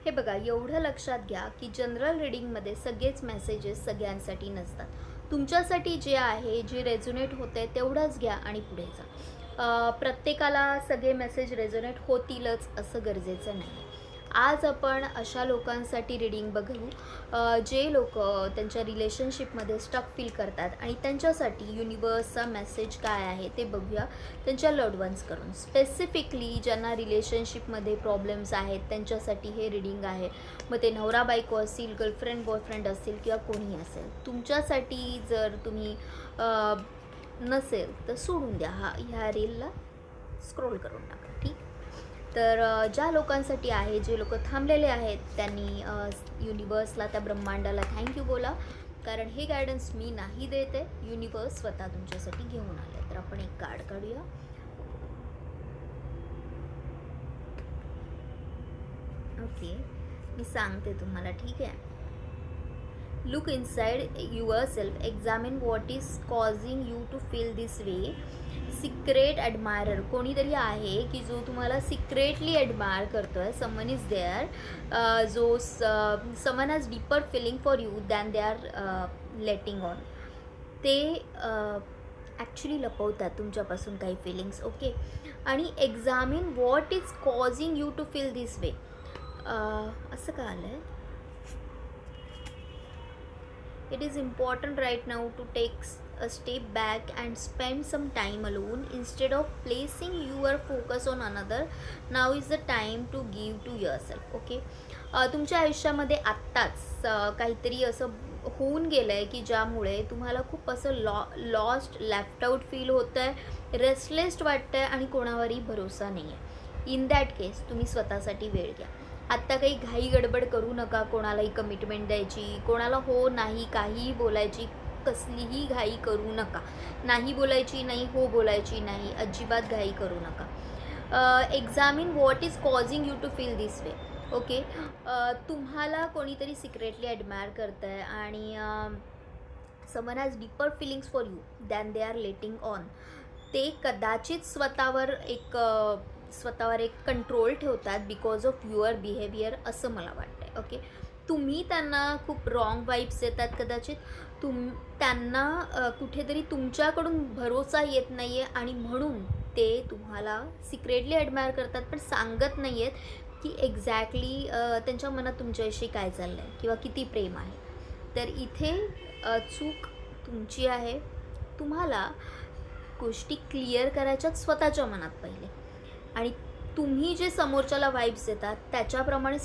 हे बघा, एवढं लक्षात घ्या की जनरल रीडिंगमध्ये सगळेच मेसेजेस सगळ्यांसाठी नसतात. तुमच्यासाठी जे आहे, जे रेझोनेट होतंय तेवढंच घ्या आणि पुढे जा. प्रत्येकाला सगळे मेसेज रेझोनेट होतीलच असं गरजेचं नाही. आज आपण अशा लोकांसाठी रीडिंग बघू, जे लोकं त्यांच्या रिलेशनशिपमध्ये स्टक फील करतात आणि त्यांच्यासाठी युनिवर्सचा मेसेज काय आहे ते बघूया. त्यांच्या लव्ड वन्स करून स्पेसिफिकली ज्यांना रिलेशनशिपमध्ये प्रॉब्लेम्स आहेत त्यांच्यासाठी हे रीडिंग आहे. मग ते नवरा बायको असतील, गर्लफ्रेंड बॉयफ्रेंड असतील किंवा कोणीही असेल. तुमच्यासाठी जर तुम्ही नसेल तर सोडून द्या, ह्या रीलला स्क्रोल करून टाका. ठीक. तर ज्या लोकांसाठी आहे, जे लोक थांबलेले आहेत, त्यांनी युनिवर्सला, त्या ब्रह्मांडाला थँक्यू बोला, कारण हे गायडन्स मी नाही देते, युनिवर्स स्वतः तुमच्यासाठी घेऊन आले. तर आपण एक कार्ड काढूया. ओके, मी सांगते तुम्हाला. ठीक आहे. Look inside yourself, examine what is causing you to feel this way. Secret admirer कोणीतरी आहे की जो तुम्हाला सिक्रेटली ॲडमायर करतो आहे. समन इज देअर जो someone has deeper feeling for you than they are letting on. ते ॲक्च्युली लपवतात तुमच्यापासून काही फिलिंग्स. ओके. आणि examine what is causing you to feel this way. असं का आलं आहे? It is important right now to take a step back and spend some time alone instead of placing your focus on another. Now is the time to give to yourself. Okay. तुमच्या आयुष्यामध्ये आत्ताच काहीतरी असं होऊन गेलं आहे की ज्यामुळे तुम्हाला खूप असं लॉस्ट, लेफ्ट आउट फील होतं आहे, रेस्टलेस वाटतं आहे आणि कोणावरही भरोसा नाही आहे. इन दॅट केस तुम्ही स्वतःसाठी वेळ घ्या. आत्ता काही घाई गडबड करू नका कोणालाही कमिटमेंट द्यायची, कोणाला हो नाही काहीही बोलायची कसलीही घाई करू नका. नाही बोलायची नाही, हो बोलायची नाही, अजिबात घाई करू नका. Examine what is causing you to feel this way. Okay. तुम्हाला कोणीतरी सिक्रेटली ॲडमायर करतं आहे आणि someone has deeper feelings for you than they are letting on. ते कदाचित स्वतःवर एक कंट्रोल ठेवतात बिकॉज ऑफ युअर बिहेवियर, असं मला वाटतं आहे. ओके. तुम्ही त्यांना खूप रॉंग वाईब्स देतात कदाचित. त्यांना कुठेतरी तुमच्याकडून भरोसा येत नाही आहे आणि म्हणून ते तुम्हाला सिक्रेटली ॲडमायर करतात, पण सांगत नाही आहेत की एक्झॅक्टली त्यांच्या मनात तुमच्याविषयी काय चाललं आहे किंवा किती प्रेम आहे. तर इथे चूक तुमची आहे. तुम्हाला गोष्टी क्लिअर करायच्यात स्वतःच्या मनात पहिले, आणि तुम्ही जे समोरच्याला वाईब्स देतात त्याच्याप्रमाणे